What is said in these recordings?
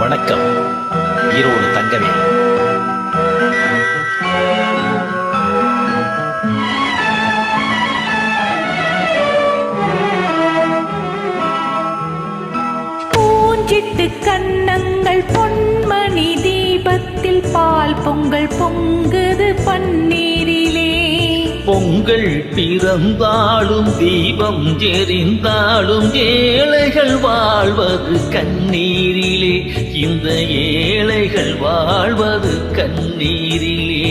வணக்கம். ஈரோடு தங்கவேல். பூஞ்சிட்டு கண்ணங்கள் பொன்மணி தீபத்தில் பால் பொங்கல் பொங்குது பன்னீரிலே. பொங்கல் பிறந்தாலும் தீபம் எரிந்தாலும் ஏழைகள் வாழ்வது கண்ணீரிலே. இந்த ஏழைகள் வாழ்வது கண்ணீரிலே.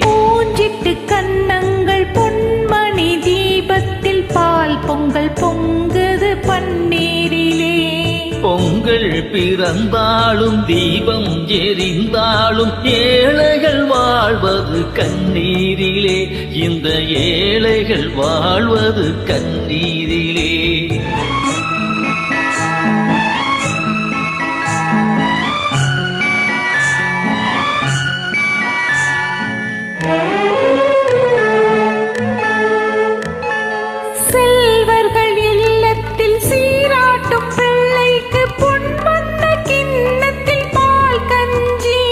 பூஞ்சிட்டு கண்ணங்கள் பொன்மணி தீபத்தில் பால் பொங்கல் பொங்குது பன்னீரிலே. பொங்கல் பிறந்தாலும் தீபம் எரிந்தாலும் ஏழைகள் வாழ்வது கண்ணீரிலே. இந்த ஏழைகள் வாழ்வது கண்ணீரிலே. செல்வர்கள் இல்லத்தில் சீராட்டும் பிள்ளைக்கு பொன்வண்ண கிண்ணத்தில் பால் கஞ்சி.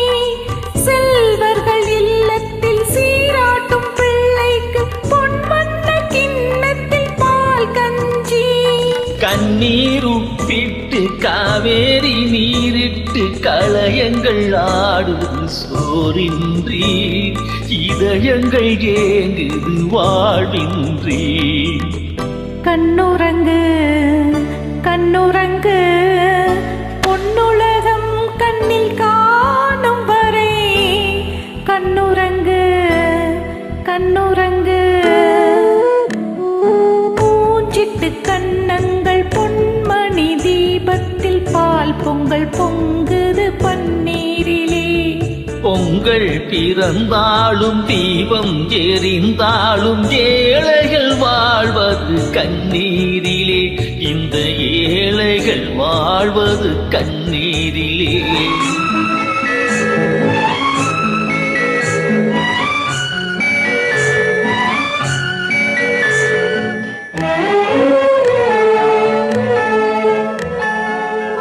செல்வர்கள் இல்லத்தில் சீராட்டும் பிள்ளைக்கு பொன்வண்ண கிண்ணத்தில் பால் கஞ்சி. கண்ணீர் உப்பிட்டு காவேரி நீரிட்டு களையங்கள் ஆடுவது சோரின்றி. இதயங்கள் ஏங்குது வாழ்வின்றி. கண்ணுறங்கு கண்ணுறங்கு பொன்னுலகம் கண்ணில் காணும் வரை. கண்ணுறங்கு கண்ணுறங்கு. பூஞ்சிட்டு கண்ணங்கள் பொன்மணி தீபத்தில் பால் பொங்கல் பொங்குது பன்னீரிலே. பொங்கல் பிறந்தாலும் தீபம் எரிந்தாலும் ஏழைகள் வாழ்வது கண்ணீரிலே. இந்த ஏழைகள் வாழ்வது கண்ணீரிலே.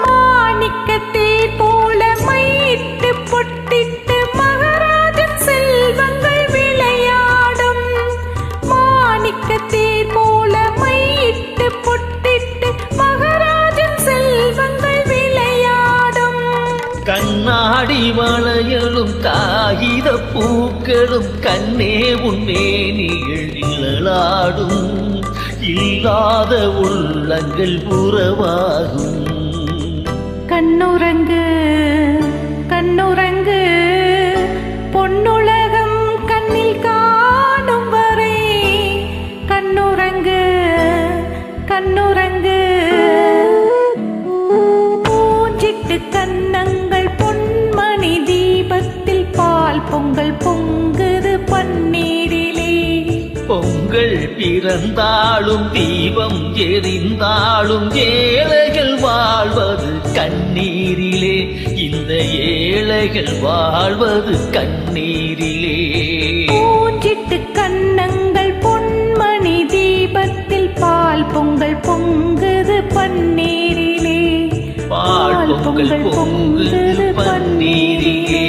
மாணிக்கத்தேர் போல மையிட்டு பொட்டிட்டு மகாராஜன் செல்வங்கள் விளையாடும். மாணிக்கத்தேர் போல மையிட்டு பொட்டிட்டு மகாராஜன் செல்வங்கள் விளையாடும். கண்ணாடி வளையலும் காகித பூக்களும் கண்ணே உன்மேனிகள் நிழலாடும். இல்லாத உள்ளங்கள் புறவாகும். கண்ணுறங்கு கண்ணுறங்கு பொன்னுலகம் கண்ணில் காணும் வரை. கண்ணுறங்கு கண்ணுறங்கு. பூஞ்சிட்டு கண்ணங்கள் பொன்மணி தீபத்தில் பால் பொங்கல் பொங்குது பன்னீரிலே. பொங்கல் பிறந்தாலும் தீபம் எரிந்தாலும் ஏழைகள் வாழ்வது கண்ணீரிலே. இந்த ஏழைகள் வாழ்வது கண்ணீரிலே. பூஞ்சிட்டு கண்ணங்கள் பொன்மணி தீபத்தில் பால் பொங்கல் பொங்குது பன்னீரிலே. பால் பொங்கல் பொங்குது பன்னீரிலே.